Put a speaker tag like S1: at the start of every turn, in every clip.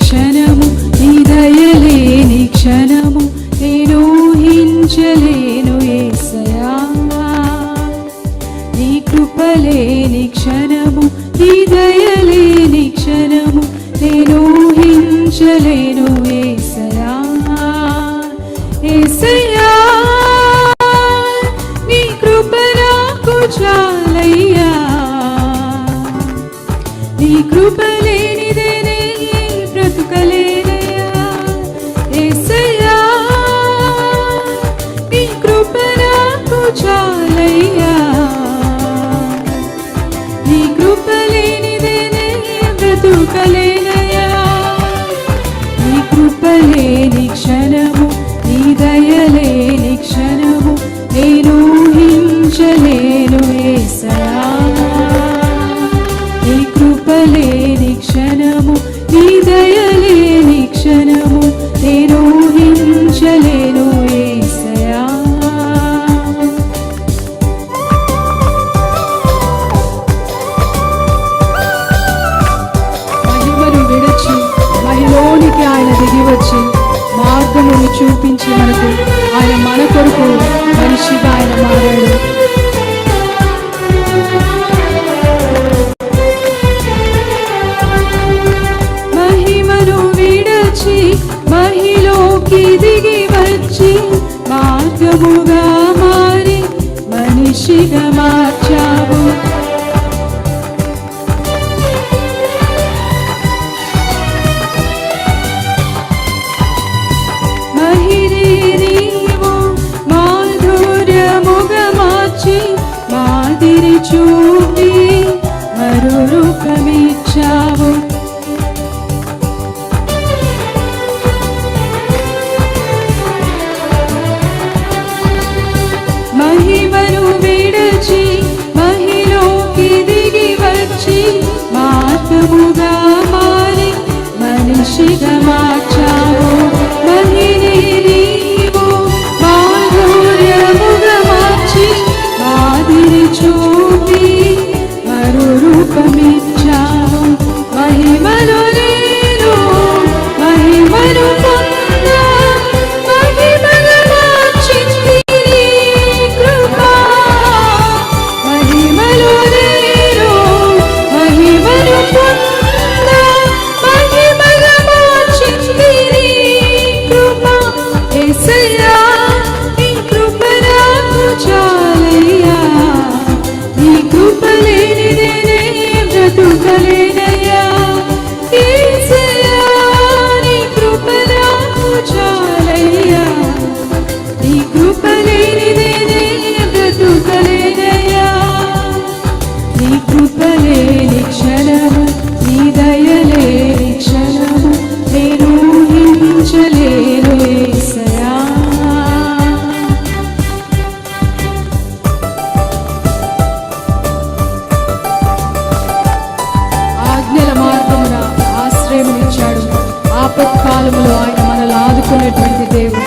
S1: క్షణము నీ దయలేని క్షణము నేను ఊహించలేను యేసయ్యా. నీ కృపలేని క్షణము నీ దయలేని క్షణము నేను ఊహించలేను యేసయ్యా. యేసయ్యా నీ కృప నాకు చాలయ్యా. నీ కృప లేనిదే నే బ్రతుకలేనయ్యా. యేసయ్యా నీ కృప నాకు చాలయ్యా. నీ కృప లేనిదే నే బ్రతుకలేనయ్యా. నీ కృప లేని క్షణము నీ దయలేని క్షణము నేను ఊహించలేను యేసయ్యా. నీ కృపలేని క్షణము నీ దయలేని క్షణము నేను ఊహించలేను యేసయ్యా. మహిమను విడచి మహిలోనికి ఆయన దిగి వచ్చి మార్గమును చూపించి మనకు ఆయన మన కొరకు మనిషిగా ఆయన మారాడు. మహిమను విడచి మహిలోకి దిగి వచ్చి మార్గముగా మారి మనిషిగా మార్చావు. చూపి మరో రూపమిచ్చావు. మహిమను విడచి మహిలోకి దిగి వచ్చి మార్గముగా మారి మనిషిగా మార్చావు. మహిని నీవు మాధుర్యముగా మార్చి మాదిరి చూపి మరో రూపమిచ్చావు. మహిమలో నేను మహిమను పొందా మహిమగా మార్చింది నీ కృప. మహిమలో నేను మహిమను పొందా మహిమగా మార్చింది నీ కృప. యేసయ్యా నీ కృప నాకు చాలయ్యా. నీ కృప లేనిదే నే బ్రతుకలేనయ్యా. యేసయ్యా నీ కృప నాకు చాలయ్యా. నీ కృప లేనిదే నే బ్రతుకలేనయ్యా. నీ కృప లేని క్షణము నీ దయలేని క్షణము నేను ఊహించలేను యేసయ్యా. ఆజ్ఞల మార్గమున ఆశ్రయమునిచ్చాడు. ఆపత్కాలములో ఆయన మనల్ని ఆదుకునేటువంటి దేవుడు.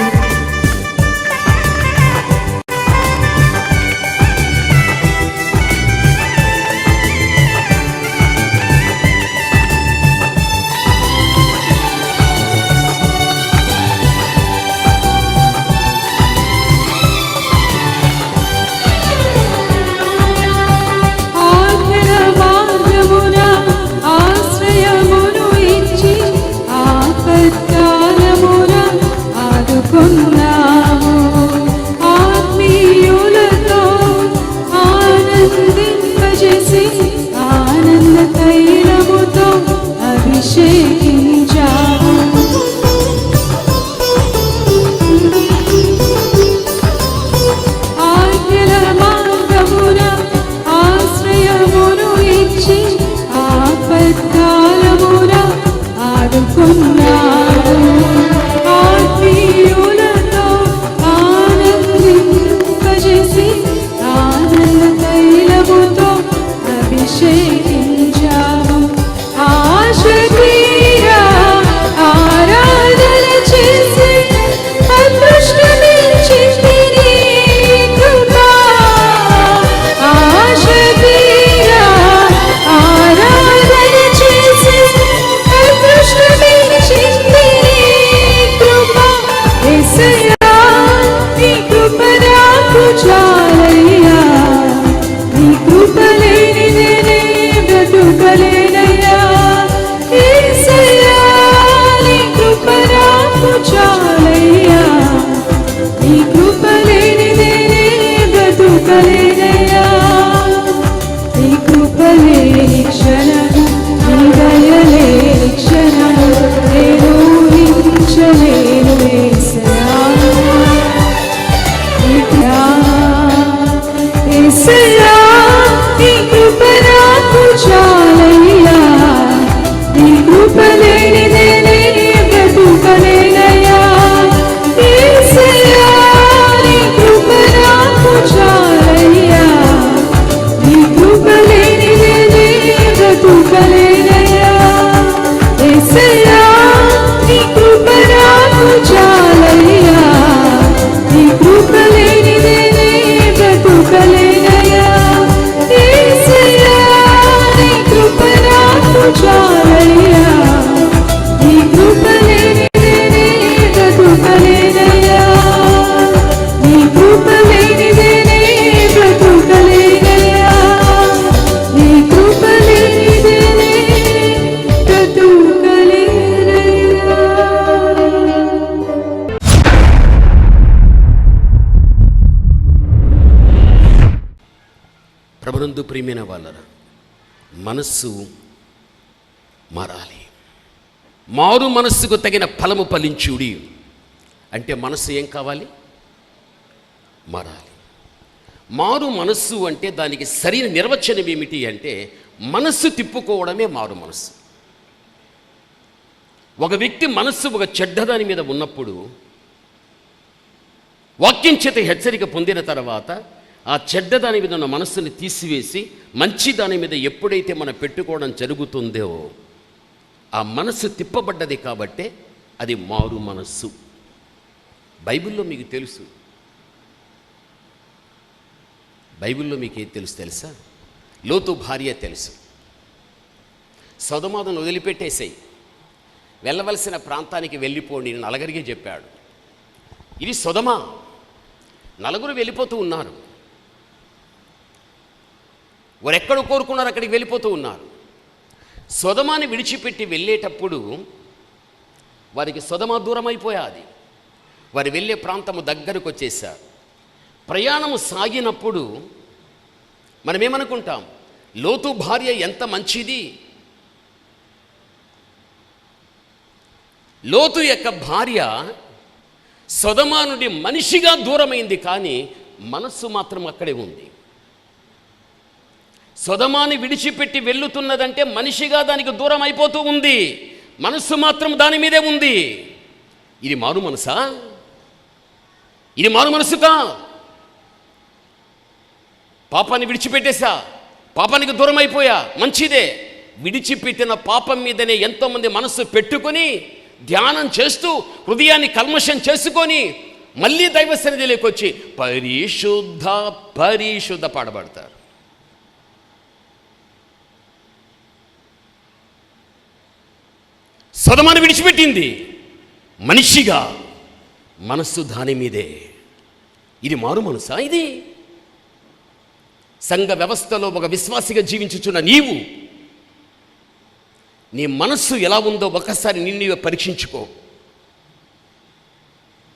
S1: ఆజ్ఞల మార్గమున ఆశ్రయమును ఇచ్చి ఆపత్కాలమున ఆదుకున్నావు. ఆత్మీయులతో ఆనందింపజేసి ఆనంద తైలముతో అభిషేకించావు. ఆజ్ఞల మార్గమున ఆశ్రయమును ఇచ్చి ఆపత్కాలమున ఆదుకున్నావు. ఆత్మీయులతో ఆనందింపజేసి ఆనంద తైలముతో అభిషేకించావు. ఆశ తీరా ఆరాధన చేసి అదృష్టమిచ్చింది నీ కృప. ఆశ తీరా ఆరాధన చేసి అదృష్టమిచ్చింది యేసయ్యా నీ కృప నాకు చాలయ్యా, నీ కృప లేనిదే నే బ్రతుకలేనయ్యా. యేసయ్యా నీ కృప నాకు చాలయ్యా, నీ కృప లేనిదే నే బ్రతుకలేనయ్యా. యేసయ్యా నీ కృప నాకు చాలయ్యా, నీ కృప లేనిదే నే బ్రతుకలేనయ్యా. యేసయ్యా నీ కృప నాకు చాలయ్యా, నీ కృప లేనిదే నే బ్రతుకలేనయ్యా. నీ కృప లేనిదే నే బ్రతుకలేనయ్యా, నీ కృప లేనిదే నే బ్రతుకలేనయ్యా.
S2: ప్రభునందు ప్రియమైన వాళ్ళరా, మనస్సు మారాలి. మారు మనస్సుకు తగిన ఫలము ఫలించుడి అంటే మనస్సు ఏం కావాలి? మారాలి. మారు మనస్సు అంటే దానికి సరైన నిర్వచనం ఏమిటి అంటే మనస్సు తిప్పుకోవడమే మారు మనస్సు. ఒక వ్యక్తి మనస్సు ఒక చెడ్డదాని మీద ఉన్నప్పుడు వాక్యం చేత హెచ్చరిక పొందిన తర్వాత ఆ చెడ్డదాని మీద ఉన్న మనస్సుని తీసివేసి మంచి దాని మీద ఎప్పుడైతే మనం పెట్టుకోవడం జరుగుతుందో ఆ మనస్సు తిప్పబడ్డది కాబట్టే అది మారు మనస్సు. బైబిల్లో మీకు తెలుసు, బైబిల్లో మీకు ఏం తెలుసా? లోతు భార్య తెలుసు. సొదొమను వదిలిపెట్టేసేయి, వెళ్ళవలసిన ప్రాంతానికి వెళ్ళిపోండి నలుగురికి చెప్పాడు. ఇది సొదొమ, నలుగురు వెళ్ళిపోతూ ఉన్నారు. వారు ఎక్కడ కోరుకున్నారు అక్కడికి వెళ్ళిపోతూ ఉన్నారు. సొదొమని విడిచిపెట్టి వెళ్ళేటప్పుడు వారికి సొదొమ దూరం అయిపోయాది. వారు వెళ్ళే ప్రాంతము దగ్గరకు వచ్చేసారు. ప్రయాణము సాగినప్పుడు మనమేమనుకుంటాం, లోతు భార్య ఎంత మంచిది, లోతు యొక్క భార్య సొదొమ నుండి మనిషిగా దూరమైంది, కానీ మనస్సు మాత్రం అక్కడే ఉంది. సొదొమని విడిచిపెట్టి వెళ్ళుతున్నదంటే మనిషిగా దానికి దూరం అయిపోతూ ఉంది, మనస్సు మాత్రం దాని మీదే ఉంది. ఇది మారు మనసా? ఇది మారు మనసుకా? పాపాన్ని విడిచిపెట్టేశా, పాపానికి దూరం అయిపోయా, మంచిదే. విడిచిపెట్టిన పాపం మీదనే ఎంతోమంది మనస్సు పెట్టుకొని ధ్యానం చేస్తూ హృదయాన్ని కల్మషం చేసుకొని మళ్ళీ దైవ సన్నిధిలోకి వచ్చి పరిశుద్ధ పరిశుద్ధ పాడబడతారు. సొదొమను విడిచిపెట్టింది మనిషిగా, మనస్సు దాని మీదే. ఇది మారు మనసా? ఇది సంఘ వ్యవస్థలో ఒక విశ్వాసిగా జీవించుచున్న నీవు, నీ మనస్సు ఎలా ఉందో ఒకసారి నిన్ను పరీక్షించుకో.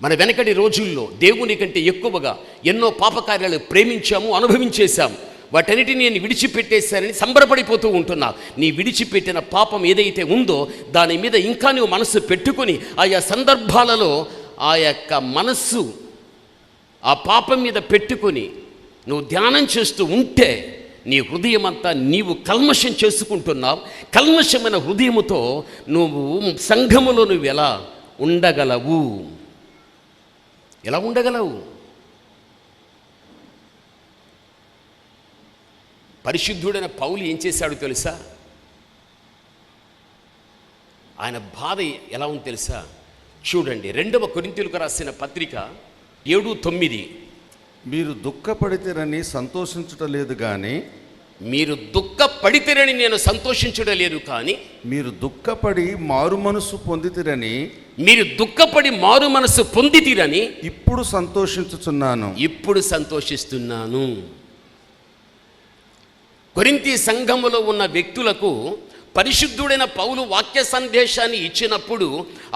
S2: మన వెనకటి రోజుల్లో దేవుని కంటే ఎక్కువగా ఎన్నో పాపకార్యాలు ప్రేమించాము, అనుభవించేశాము. వాటన్నిటిని నేను విడిచిపెట్టేశానని సంబరపడిపోతూ ఉంటున్నా. నీ విడిచిపెట్టిన పాపం ఏదైతే ఉందో దాని మీద ఇంకా నువ్వు మనస్సు పెట్టుకుని ఆయా సందర్భాలలో ఆ యొక్క మనస్సు ఆ పాపం మీద పెట్టుకొని నువ్వు ధ్యానం చేస్తూ ఉంటే నీ హృదయం అంతా నీవు కల్మషం చేసుకుంటున్నావు. కల్మషమైన హృదయముతో నువ్వు సంఘములో నువ్వు ఎలా ఉండగలవు? ఎలా ఉండగలవు? పరిశుద్ధుడైన పౌలు ఏం చేశాడు తెలుసా? ఆయన బాధ ఎలా ఉంది తెలుసా? చూడండి, 2వ కొరింథీయులకు రాసిన పత్రిక 7:9.
S3: మీరు దుఃఖపడితేరని సంతోషించుటలేదు కానీ,
S2: మీరు దుఃఖపడితేరని నేను సంతోషించడలేదు కానీ,
S3: మీరు దుఃఖపడి మారు మనసు పొందితిరని,
S2: మీరు దుఃఖపడి మారు మనసు పొందితిరని
S3: ఇప్పుడు సంతోషించుచున్నాను.
S2: ఇప్పుడు సంతోషిస్తున్నాను. కొరింథీ సంఘములో ఉన్న వ్యక్తులకు పరిశుద్ధుడైన పౌలు వాక్య సందేశాన్ని ఇచ్చినప్పుడు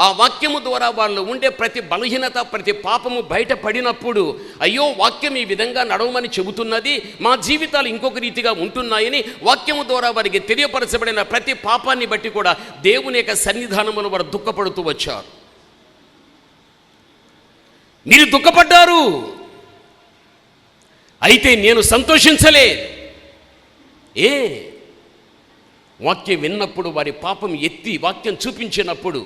S2: ఆ వాక్యము ద్వారా వాళ్ళు ఉండే ప్రతి బలహీనత, ప్రతి పాపము బయటపడినప్పుడు, అయ్యో వాక్యం ఈ విధంగా నడవమని చెబుతున్నది, మా జీవితాలు ఇంకొక రీతిగా ఉంటున్నాయని వాక్యము ద్వారా వారికి తెలియపరచబడిన ప్రతి పాపాన్ని బట్టి కూడా దేవుని యొక్క సన్నిధానములో వారు దుఃఖపడుతూ వచ్చారు. మీరు దుఃఖపడ్డారు, అయితే నేను సంతోషించలేదు. వాక్యం విన్నప్పుడు వారి పాపం ఎత్తి వాక్యం చూపించినప్పుడు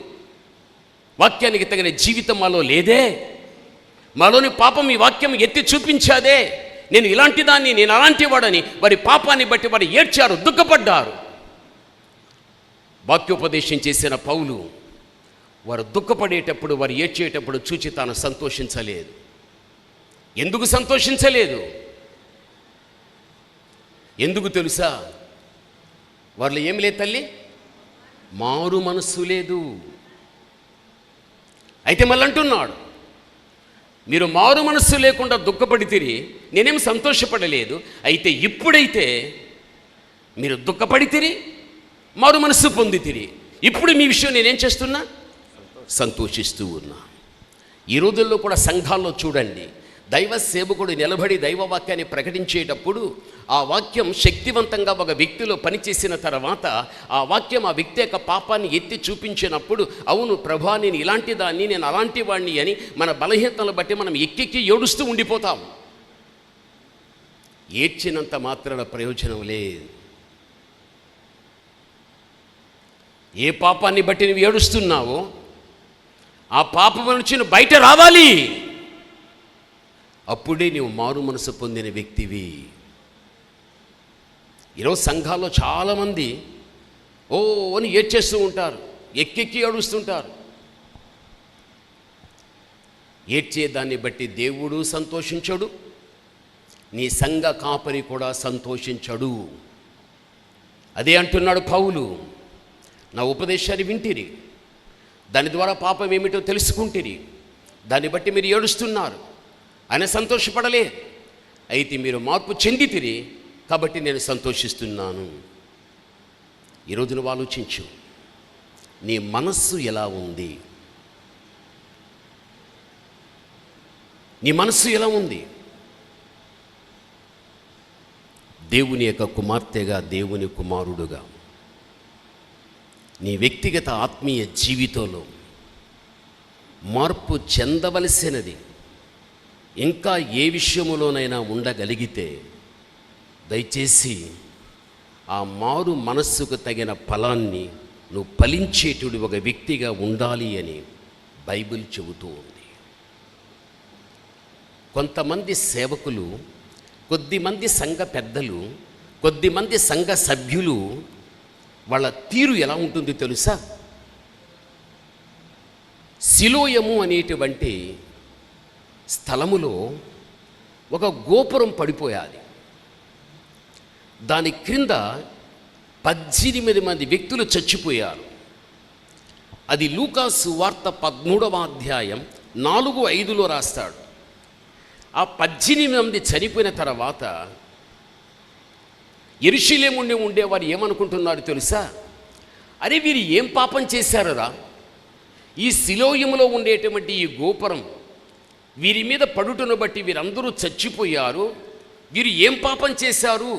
S2: వాక్యానికి తగిన జీవితం మాలో లేదే. మాలోని పాపం ఈ వాక్యం ఎత్తి చూపించాదే. నేను ఇలాంటి దాన్ని, నేను అలాంటి వాడని వారి పాపాన్ని బట్టి వారు ఏడ్చారు, దుఃఖపడ్డారు. వాక్యోపదేశం చేసిన పౌలు వారు దుఃఖపడేటప్పుడు, వారు ఏడ్చేటప్పుడు చూచి తాను సంతోషించలేదు. ఎందుకు సంతోషించలేదు? ఎందుకు తెలుసా? వారిలో ఏమి లేదు తల్లి, మారు మనస్సు లేదు. అయితే మళ్ళీ అంటున్నాడు, మీరు మారు మనస్సు లేకుండా దుఃఖపడితిరి, నేనేం సంతోషపడలేదు. అయితే ఇప్పుడైతే మీరు దుఃఖపడితిరి, మారు మనస్సు పొందితిరి, ఇప్పుడు మీ విషయం నేనేం చేస్తున్నా? సంతోషిస్తూ ఉన్నా. ఈ రోజుల్లో కూడా సంఘాల్లో చూడండి, దైవ సేవకుడు నిలబడి దైవవాక్యాన్ని ప్రకటించేటప్పుడు ఆ వాక్యం శక్తివంతంగా ఒక వ్యక్తిలో పనిచేసిన తర్వాత ఆ వాక్యం ఆ వ్యక్తి యొక్క పాపాన్ని ఎత్తి చూపించినప్పుడు, అవును ప్రభా నేను ఇలాంటి దాన్ని, నేను అలాంటి వాడిని అని మన బలహీనతలను బట్టి మనం ఎక్కెక్కి ఏడుస్తూ ఉండిపోతాం. ఏడ్చినంత మాత్రాన ప్రయోజనం లేదు. ఏ పాపాన్ని బట్టి నువ్వు ఏడుస్తున్నావో ఆ పాపం నుంచి నువ్వు బయట రావాలి. అప్పుడే నీవు మారు మనసు పొందిన వ్యక్తివి. ఈరోజు సంఘాల్లో చాలామంది అని ఏడ్చేస్తూ ఉంటారు, ఎక్కెక్కి ఏడుస్తుంటారు. ఏడ్చేదాన్ని బట్టి దేవుడు సంతోషించడు, నీ సంఘ కాపరి కూడా సంతోషించడు. అదే అంటున్నాడు పౌలు, నా ఉపదేశాన్ని వింటిరి, దాని ద్వారా పాపం ఏమిటో తెలుసుకుంటిరి, దాన్ని బట్టి మీరు ఏడుస్తున్నారు, ఆయన సంతోషపడలే. అయితే మీరు మార్పు చెందితిరి కాబట్టి నేను సంతోషిస్తున్నాను. ఈరోజు నువ్వు ఆలోచించు, నీ మనస్సు ఎలా ఉంది? నీ మనస్సు ఎలా ఉంది? దేవుని యొక్క కుమార్తెగా, దేవుని కుమారుడుగా నీ వ్యక్తిగత ఆత్మీయ జీవితంలో మార్పు చెందవలసినది ఇంకా ఏ విషయములోనైనా ఉండగలిగితే దయచేసి ఆ మారు మనస్సుకు తగిన ఫలాన్ని నువ్వు ఫలించేటుడు ఒక వ్యక్తిగా ఉండాలి అని బైబిల్ చెబుతూ ఉంది. కొంతమంది సేవకులు, కొద్దిమంది సంఘ పెద్దలు, కొద్దిమంది సంఘ సభ్యులు వాళ్ళ తీరు ఎలా ఉంటుంది తెలుసా? సిలోయము అనేటువంటి స్థలములో ఒక గోపురం పడిపోయాది. దాని క్రింద 18 మంది వ్యక్తులు చచ్చిపోయారు. అది లూకాసు వార్త 13వ అధ్యాయం 4-5లో రాస్తాడు. ఆ 18 మంది చనిపోయిన తర్వాత యెరూషలేములో ఉండేవారు ఏమనుకుంటున్నారు తెలుసా? అరే వీరు ఏం పాపం చేశారురా, ఈ సిలోయములో ఉండేటువంటి ఈ గోపురం వీరి మీద పడుటను బట్టి వీరందరూ చచ్చిపోయారు, వీరు ఏం పాపం చేశారు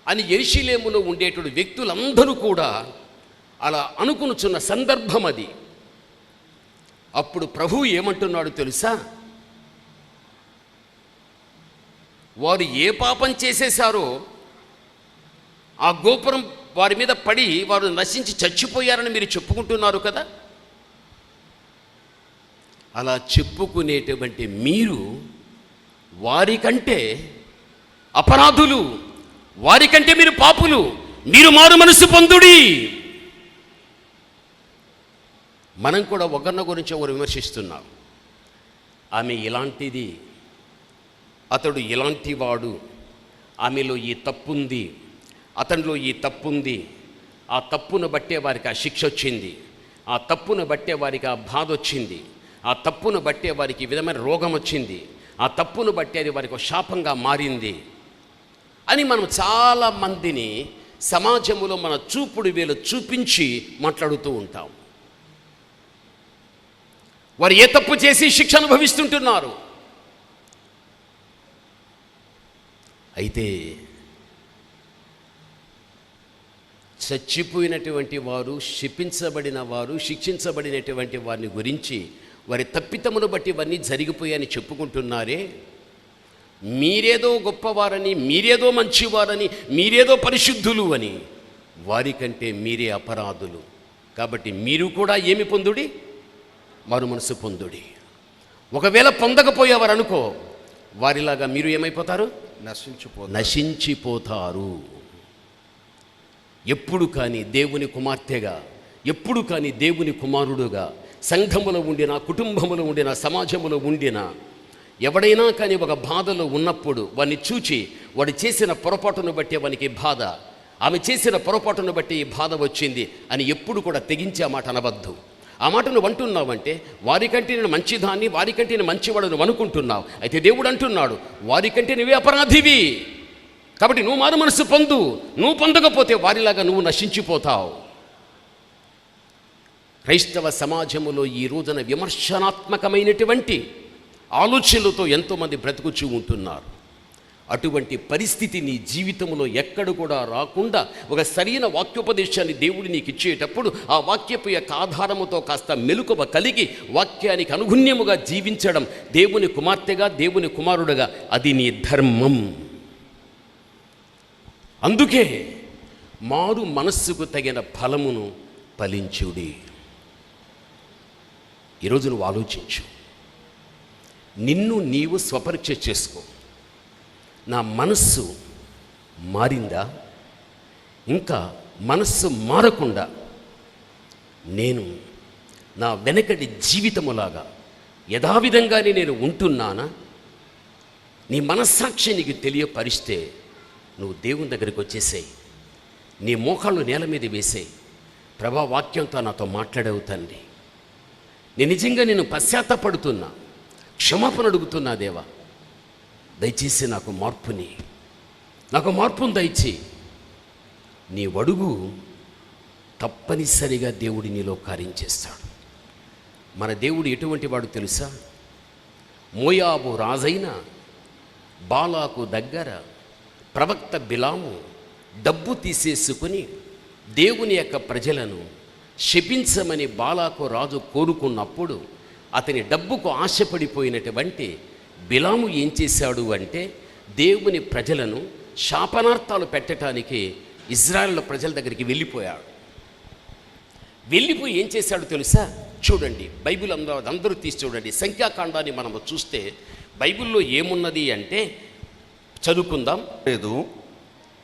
S2: అని యెరూషలేములో ఉండేటువంటి వ్యక్తులందరూ కూడా అలా అనుకునుచున్న సందర్భం అది. అప్పుడు ప్రభువు ఏమంటున్నాడు తెలుసా? వారు ఏ పాపం చేసేశారో ఆ గోపురం వారి మీద పడి వారు నశించి చచ్చిపోయారని మీరు చెప్పుకుంటున్నారు కదా. అలా చెప్పుకునేటువంటి మీరు వారికంటే అపరాధులు, వారికంటే మీరు పాపులు, మీరు మారు మనసు పొందుడి. మనం కూడా ఒకరిని గురించి ఒకరు విమర్శిస్తున్నాం. ఆమె ఇలాంటిది, అతడు ఇలాంటి వాడు, ఆమెలో ఈ తప్పుంది, అతనిలో ఈ తప్పుంది, ఆ తప్పును బట్టే వారికి ఆ శిక్ష వచ్చింది, ఆ తప్పును బట్టే వారికి ఆ బాధ వచ్చింది, ఆ తప్పును బట్టే వారికి ఈ విధమైన రోగం వచ్చింది, ఆ తప్పును బట్టే అది వారికి ఒక శాపంగా మారింది అని మనం చాలామందిని సమాజంలో మన చూపుడు వేలు చూపించి మాట్లాడుతూ ఉంటాం. వారు ఏ తప్పు చేసి శిక్ష అనుభవిస్తుంటున్నారు. అయితే చచ్చిపోయినటువంటి వారు, శపించబడిన వారు, శిక్షించబడినటువంటి వారిని గురించి వారి తప్పితమును బట్టి ఇవన్నీ జరిగిపోయాయని చెప్పుకుంటున్నారే, మీరేదో గొప్పవారని, మీరేదో మంచివారని, మీరేదో పరిశుద్ధులు అని. వారికంటే మీరే అపరాధులు. కాబట్టి మీరు కూడా ఏమి పొందుడి? మారు మనసు పొందుడి. ఒకవేళ పొందకపోయేవారు అనుకో, వారిలాగా మీరు ఏమైపోతారు? నశించిపోతారు. ఎప్పుడు కానీ దేవుని కుమార్తెగా, ఎప్పుడు కానీ దేవుని కుమారుడుగా, సంఘములో ఉండిన, కుటుంబములో ఉండిన, సమాజంలో ఉండిన ఎవడైనా కానీ ఒక బాధలో ఉన్నప్పుడు వాడిని చూచి వాడు చేసిన పొరపాటును బట్టి వానికి బాధ, ఆమె చేసిన పొరపాటును బట్టి ఈ బాధ వచ్చింది అని ఎప్పుడు కూడా తెగించి ఆ మాట అనవద్దు. ఆ మాట నువ్వు అంటున్నావంటే వారికంటే నేను మంచిదాన్ని, వారికంటే నేను మంచివాడు నువ్వు అనుకుంటున్నావు. అయితే దేవుడు అంటున్నాడు, వారికంటే నువ్వే అపరాధివి. కాబట్టి నువ్వు మారు మనసు పొందు. నువ్వు పొందకపోతే వారిలాగా నువ్వు నశించిపోతావు. క్రైస్తవ సమాజంలో ఈ రోజున విమర్శనాత్మకమైనటువంటి ఆలోచనలతో ఎంతోమంది బ్రతుకుచూ ఉంటున్నారు. అటువంటి పరిస్థితి నీ జీవితంలో ఎక్కడ కూడా రాకుండా ఒక సరైన వాక్యోపదేశాన్ని దేవుడు నీకు ఇచ్చేటప్పుడు ఆ వాక్యపు యొక్క ఆధారముతో కాస్త మెలకువ కలిగి వాక్యానికి అనుగుణ్యముగా జీవించడం, దేవుని కుమార్తెగా, దేవుని కుమారుడుగా, అది నీ ధర్మం. అందుకే మారు మనస్సుకు తగిన ఫలమును ఫలించుడి. ఈరోజు నువ్వు ఆలోచించు, నిన్ను నీవు స్వపరీక్ష చేసుకో. నా మనస్సు మారిందా? ఇంకా మనస్సు మారకుండా నేను నా వెనకటి జీవితములాగా యథావిధంగానే నేను ఉంటున్నానా? నీ మనస్సాక్షి నీకు తెలియపరిస్తే నువ్వు దేవుని దగ్గరికి వచ్చేసేయి. నీ మోకాళ్ళు నేల మీద వేసేయి. ప్రభా, వాక్యంతో నాతో మాట్లాడవు తండ్రి. నేను నిజంగా నేను పశ్చాత్తాపడుతున్నా, క్షమాపణ అడుగుతున్నా దేవా, దయచేసి నాకు మార్పును దయచేయి. నీ అడుగు తప్పనిసరిగా దేవుడి నీలో కార్యం చేస్తాడు. మన దేవుడు ఎటువంటి వాడు తెలుసా? మోయాబు రాజైన బాలాకు దగ్గర ప్రవక్త బిలాము డబ్బు తీసేసుకుని దేవుని యొక్క ప్రజలను శపించమని బాలాకు రాజు కోరుకున్నప్పుడు అతని డబ్బుకు ఆశపడిపోయినటువంటి బిలాము ఏం చేశాడు అంటే, దేవుని ప్రజలను శాపనార్థాలు పెట్టడానికి ఇజ్రాయెల్ ప్రజల దగ్గరికి వెళ్ళిపోయాడు. వెళ్ళిపోయి ఏం చేశాడు తెలుసా? చూడండి, బైబిల్ అందరూ తీసి చూడండి. సంఖ్యాకాండాన్ని మనము చూస్తే బైబిల్లో ఏమున్నది అంటే, చదువుకుందాం.
S3: లేదు,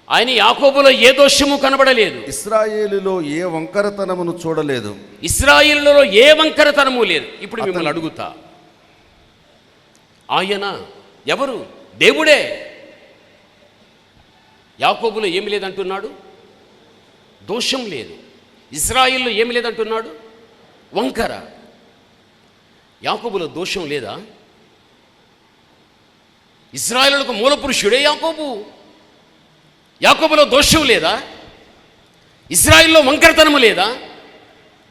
S2: ఆయన యాకోబులో ఏ దోషము కనబడలేదు,
S3: ఇశ్రాయేలులో ఏ వంకరతనమును చూడలేదు,
S2: ఇశ్రాయేలులో ఏ వంకరతనము లేదు. ఇప్పుడు మిమ్మల్ని అడుగుతా, ఆయన ఎవరు? దేవుడే. యాకోబులో ఏమి లేదంటున్నాడు? దోషం లేదు. ఇశ్రాయేలులో ఏమి లేదంటున్నాడు? వంకర. యాకోబులో దోషం లేదా? ఇశ్రాయేలులకు మూల పురుషుడే యాకోబు. యాకోబులో దోషం లేదా? ఇశ్రాయేల్లో వంకరతనము లేదా?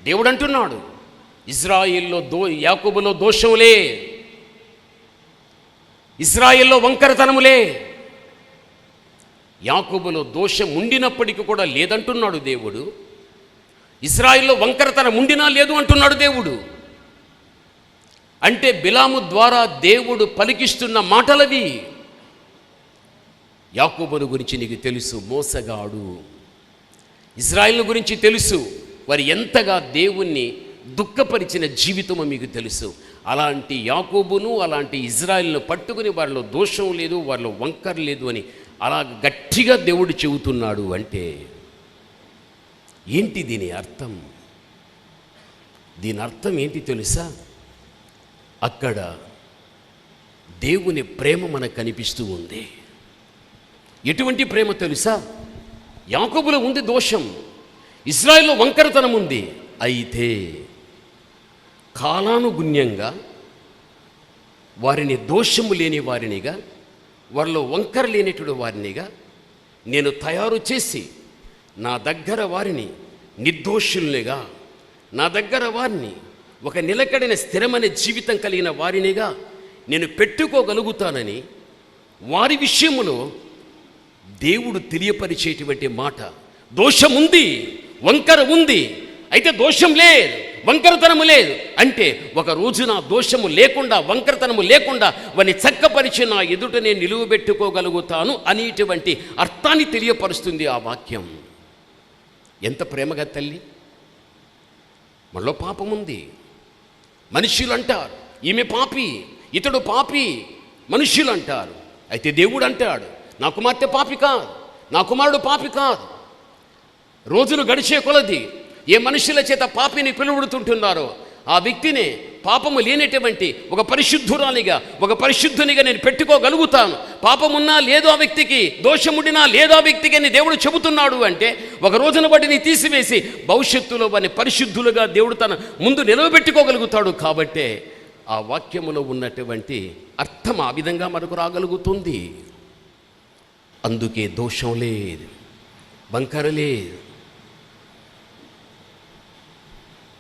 S2: దేవుడు అంటున్నాడు, ఇశ్రాయేల్లో యాకోబులో దోషములే, ఇశ్రాయేల్లో వంకరతనములే. యాకోబులో దోషం ఉండినప్పటికీ కూడా లేదంటున్నాడు దేవుడు. ఇశ్రాయేల్లో వంకరతనం ఉండినా లేదు అంటున్నాడు దేవుడు. అంటే బిలాము ద్వారా దేవుడు పలికిస్తున్న మాటలవి. యాకోబును గురించి నీకు తెలుసు, మోసగాడు. ఇశ్రాయేలు గురించి తెలుసు, వారు ఎంతగా దేవుణ్ణి దుఃఖపరిచిన జీవితమో మీకు తెలుసు. అలాంటి యాకోబును, అలాంటి ఇజ్రాయెల్ను పట్టుకుని వారిలో దోషం లేదు, వారిలో వంకర లేదు అని అలా గట్టిగా దేవుడు చెబుతున్నాడు. అంటే ఏంటి దీని అర్థం? దీని అర్థం ఏంటి తెలుసా? అక్కడ దేవుని ప్రేమ మనకు కనిపిస్తూ ఉంది. ఎటువంటి ప్రేమ తెలుసా? యాకోబులో ఉంది దోషం, ఇశ్రాయేల్లో వంకరతనం ఉంది. అయితే కాలానుగుణ్యంగా వారిని దోషము లేని వారినిగా, వారిలో వంకర లేనిటువంటి వారినిగా నేను తయారు చేసి నా దగ్గర వారిని నిర్దోషుల్నిగా, నా దగ్గర వారిని ఒక నిలకడైన స్థిరమైన జీవితం కలిగిన వారినిగా నేను పెట్టుకోగలుగుతానని వారి విషయములో దేవుడు తెలియపరిచేటువంటి మాట. దోషం ఉంది, వంకర ఉంది, అయితే దోషం లేదు, వంకరతనము లేదు అంటే ఒక రోజున దోషము లేకుండా వంకరతనము లేకుండా వాని చక్కపరిచి నా ఎదుట నేను నిలువబెట్టుకోగలుగుతాను అనేటువంటి అర్థాన్ని తెలియపరుస్తుంది ఆ వాక్యం. ఎంత ప్రేమగా తల్లి. మనలో పాపం ఉంది. మనుష్యులు అంటారు ఈమె పాపి, ఇతడు పాపి, మనుష్యులు అంటారు. అయితే దేవుడు అంటాడు నా కుమార్తె పాపి కాదు, నా కుమారుడు పాపి కాదు. రోజులు గడిచే కొలది ఏ మనుషుల చేత పాపిని పిలువడుతుంటున్నారో ఆ వ్యక్తిని పాపము లేనటువంటి ఒక పరిశుద్ధురాలిగా, ఒక పరిశుద్ధునిగా నేను పెట్టుకోగలుగుతాను. పాపమున్నా లేదో ఆ వ్యక్తికి, దోషముడినా లేదో ఆ వ్యక్తికి అని దేవుడు చెబుతున్నాడు అంటే ఒక రోజున వాటిని తీసివేసి భవిష్యత్తులో వారిని పరిశుద్ధులుగా దేవుడు తన ముందు నిలవబెట్టుకోగలుగుతాడు. కాబట్టే ఆ వాక్యములో ఉన్నటువంటి అర్థం ఆ విధంగా మనకు రాగలుగుతుంది. అందుకే దోషం లేదు, వంకర లేదు.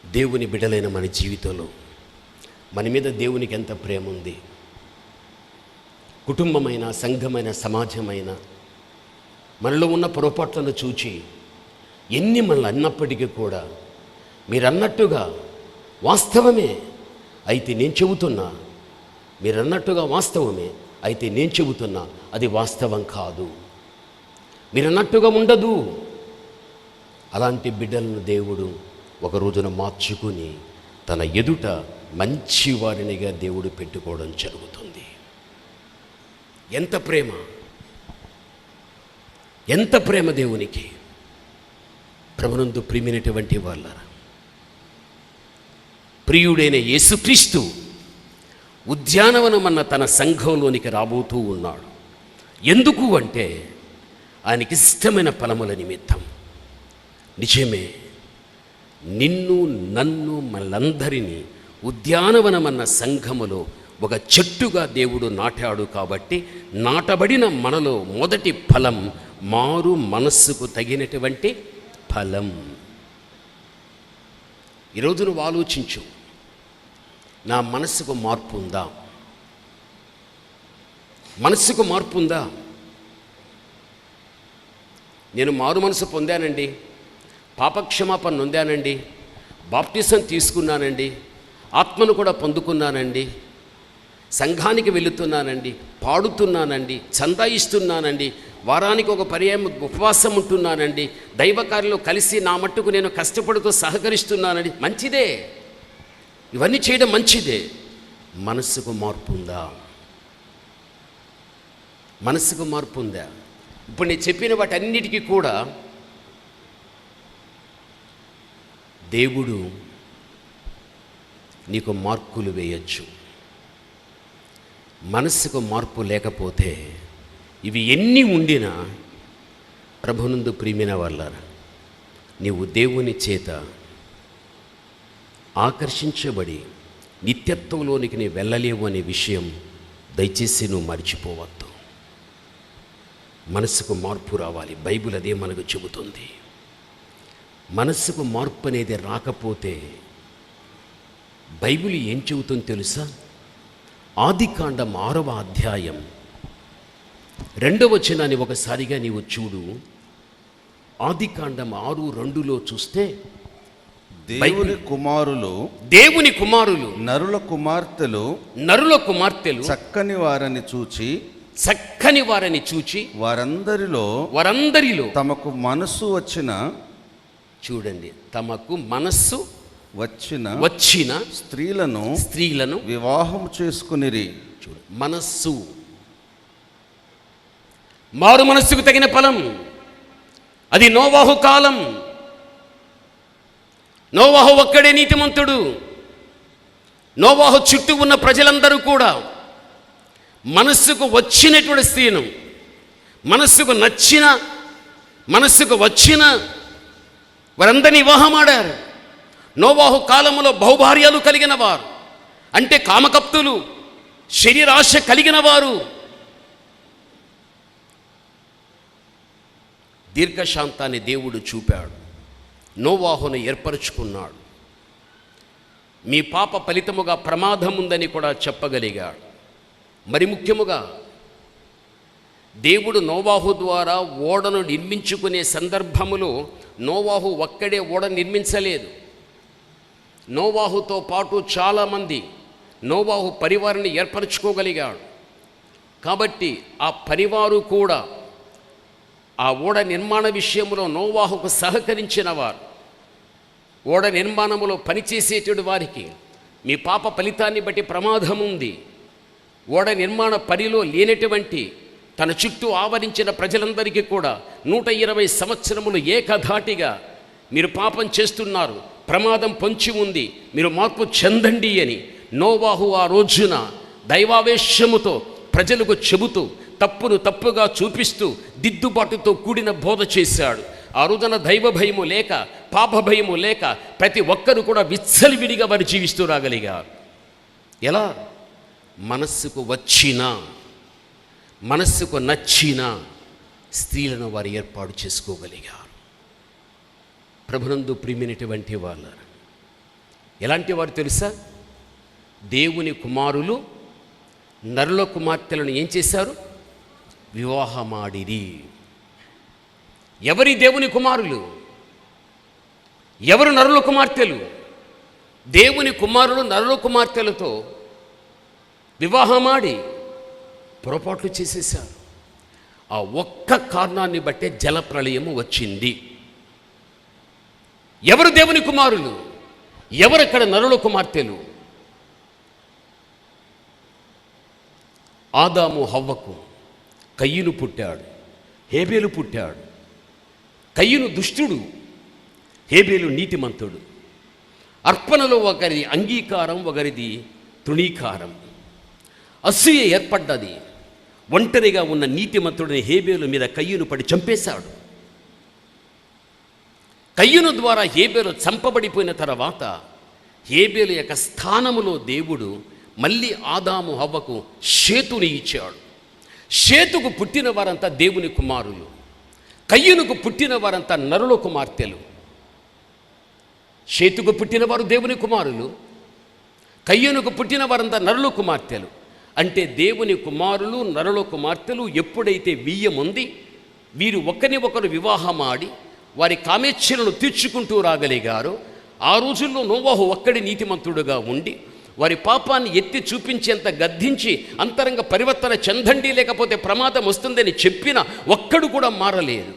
S2: దేవుని బిడ్డలైన మన జీవితంలో మన మీద దేవునికి ఎంత ప్రేమ ఉంది. కుటుంబమైన, సంఘమైన, సమాజమైన మనలో ఉన్న పొరపాట్లను చూచి ఎన్ని మనల్ని అన్నప్పటికీ కూడా మీరన్నట్టుగా వాస్తవమే అయితే నేను చెబుతున్నా, మీరన్నట్టుగా వాస్తవమే అయితే నేను చెబుతున్నా అది వాస్తవం కాదు, మీరన్నట్టుగా ఉండదు. అలాంటి బిడ్డలను దేవుడు ఒక రోజున మార్చుకుని తన ఎదుట మంచి వారినిగా దేవుడు పెట్టుకోవడం జరుగుతుంది. ఎంత ప్రేమ, ఎంత ప్రేమ దేవునికి. ప్రభునందు ప్రియమైనటువంటి వాళ్ళారా, ప్రియుడైన యేసుక్రీస్తు ఉద్యానవనం అన్న తన సంఘంలోనికి రాబోతూ ఉన్నాడు. ఎందుకు అంటే ఆయనకి ఇష్టమైన ఫలముల నిమిత్తం. నిజమే, నిన్ను నన్ను మనందరినీ ఉద్యానవనమన్న సంఘములో ఒక చెట్టుగా దేవుడు నాటాడు. కాబట్టి నాటబడిన మనలో మొదటి ఫలం మారు మనస్సుకు తగినటువంటి ఫలం. ఈరోజు నువ్వు ఆలోచించు, నా మనస్సుకు మార్పు ఉందా? మనస్సుకు మార్పు ఉందా? నేను మారు మనసు పొందానండి, పాపక్షమాపణ నొందానండి, బాప్టిజం తీసుకున్నానండి, ఆత్మను కూడా పొందుకున్నానండి, సంఘానికి వెళుతున్నానండి, పాడుతున్నానండి, చందా ఇస్తున్నానండి, వారానికి ఒక పర్యాయం ఉపవాసం ఉంటున్నానండి, దైవకార్యంలో కలిసి నా మట్టుకు నేను కష్టపడుతూ సహకరిస్తున్నానండి. మంచిదే, ఇవన్నీ చేయడం మంచిదే. మనస్సుకు మార్పు ఉందా? మనస్సుకు మార్పు ఉందా? ఇప్పుడు నేను చెప్పిన వాటన్నిటికీ కూడా దేవుడు నీకు మార్కులు వేయచ్చు. మనస్సుకు మార్పు లేకపోతే ఇవి ఎన్ని ఉండినా ప్రభునందు ప్రియమైన వాళ్ళారా, నీవు దేవుని చేత ఆకర్షించబడి నిత్యత్వంలోనికి నీ వెళ్ళలేవు అనే విషయం దయచేసి నువ్వు మర్చిపోవద్దు. మనస్సుకు మార్పు రావాలి. బైబిల్ అదే మనకు చెబుతుంది. మనస్సుకు మార్పు అనేది రాకపోతే బైబిల్ ఏం చెబుతుందో తెలుసా? ఆదికాండం 6వ అధ్యాయం 2వ వచనాన్ని ఒకసారిగా నీవు చూడు. ఆదికాండం 6:2లో చూస్తే
S3: దేవుని కుమారులు
S2: నరుల కుమార్తెలు
S3: చక్కని వారని చూచి వారందరిలో తమకు మనసు వచ్చిన,
S2: చూడండి, తమకు మనస్సు వచ్చిన స్త్రీలను
S3: వివాహం చేసుకునిరి.
S2: చూడు, మనస్సు, మారు మనస్సుకు తగిన ఫలం. అది నోవాహు కాలం. నోవాహు ఒక్కడే నీతిమంతుడు. నోవాహు చుట్టూ ఉన్న ప్రజలందరూ కూడా మనస్సుకు వచ్చినటువంటి స్త్రీను, మనస్సుకు నచ్చిన, మనస్సుకు వచ్చిన వారందరినీ వివాహమాడారు. నోవాహు కాలంలో బహుభార్యలు కలిగిన వారు అంటే కామకప్తులు, శరీరాశ కలిగిన వారు. దీర్ఘశాంతాన్ని దేవుడు చూపాడు, నోవాహును ఏర్పరచుకున్నాడు. మీ పాప ఫలితముగా ప్రమాదం ఉందని కూడా చెప్పగలిగాడు. మరి ముఖ్యముగా దేవుడు నోవాహు ద్వారా ఓడను నిర్మించుకునే సందర్భములో నోవాహు ఒక్కడే ఓడ నిర్మించలేదు. నోవాహుతో పాటు చాలామంది నోవాహు పరివారాన్ని ఏర్పరచుకోగలిగాడు. కాబట్టి ఆ పరివారు కూడా ఆ ఓడ నిర్మాణ విషయంలో నోవాహుకు సహకరించిన వారు. ఓడ నిర్మాణంలో పనిచేసేటువంటి వారికి మీ పాప ఫలితాన్ని బట్టి ప్రమాదం ఉంది. ఓడ నిర్మాణ పనిలో లేనటువంటి తన చుట్టూ ఆవరించిన ప్రజలందరికీ కూడా 120 సంవత్సరములు ఏకధాటిగా మీరు పాపం చేస్తున్నారు, ప్రమాదం పొంచి ఉంది, మీరు మార్పు చెందండి అని నోవాహు ఆ రోజున దైవావేశముతో ప్రజలకు చెబుతూ తప్పును తప్పుగా చూపిస్తూ దిద్దుబాటుతో కూడిన బోధ చేశాడు. ఆ రోజున దైవ భయము లేక, పాప భయము లేక ప్రతి ఒక్కరు కూడా విచ్చలవిడిగా వారు జీవిస్తూ రాగలిగారు. ఎలా? మనస్సుకు వచ్చిన, మనస్సుకు నచ్చిన స్త్రీలను వారు ఏర్పాటు చేసుకోగలిగారు. ప్రభునందు ప్రియమైనటువంటి వాళ్ళ ఎలాంటి వారు తెలుసా? దేవుని కుమారులు నరుల కుమార్తెలను ఏం చేశారు? వివాహమాడిరి. ఎవరి దేవుని కుమారులు? ఎవరు నరుల కుమార్తెలు? దేవుని కుమారులు నరుల కుమార్తెలతో వివాహమాడి పొరపాట్లు చేసేశారు. ఆ ఒక్క కారణాన్ని బట్టే జలప్రళయము వచ్చింది. ఎవరు దేవుని కుమారులు? ఎవరక్కడ నరుల కుమార్తెలు? ఆదాము హవ్వకు కయ్యూను పుట్టాడు, హేబేలు పుట్టాడు. కయ్యూను దుష్టుడు, హేబేలు నీతిమంతుడు. అర్పణలో ఒకరి అంగీకారం, ఒకరిది తృణీకారం. అసూయ ఏర్పడ్డది. ఒంటరిగా ఉన్న నీతిమంతుడిని హేబేలు మీద కయ్యూను పడి చంపేశాడు. కయ్యూను ద్వారా హేబేలు చంపబడిపోయిన తర్వాత హేబేలు యొక్క స్థానములో దేవుడు మళ్ళీ ఆదాము హవ్వకు షేతుని ఇచ్చాడు. షేతుకు పుట్టిన వారంతా దేవుని కుమారులు, కయ్యూనుకు పుట్టిన వారంతా నరుల కుమార్తెలు. షేతుకు పుట్టిన వారు దేవుని కుమారులు, కయ్యూనుకు పుట్టిన వారంతా నరుల కుమార్తెలు. అంటే దేవుని కుమారులు నరుల కుమార్తెలు ఎప్పుడైతే వీయముంది వీరు ఒకరిని ఒకరు వివాహమాడి వారి కామేచ్ఛలను తీర్చుకుంటూ రాగలిగారో ఆ రోజుల్లో నోవాహు ఒక్కడి నీతిమంతుడుగా ఉండి వారి పాపాన్ని ఎత్తి చూపించేంత గద్దించి అంతరంగ పరివర్తన చెందండి లేకపోతే ప్రమాదం వస్తుందని చెప్పిన ఒక్కడు కూడా మారలేదు.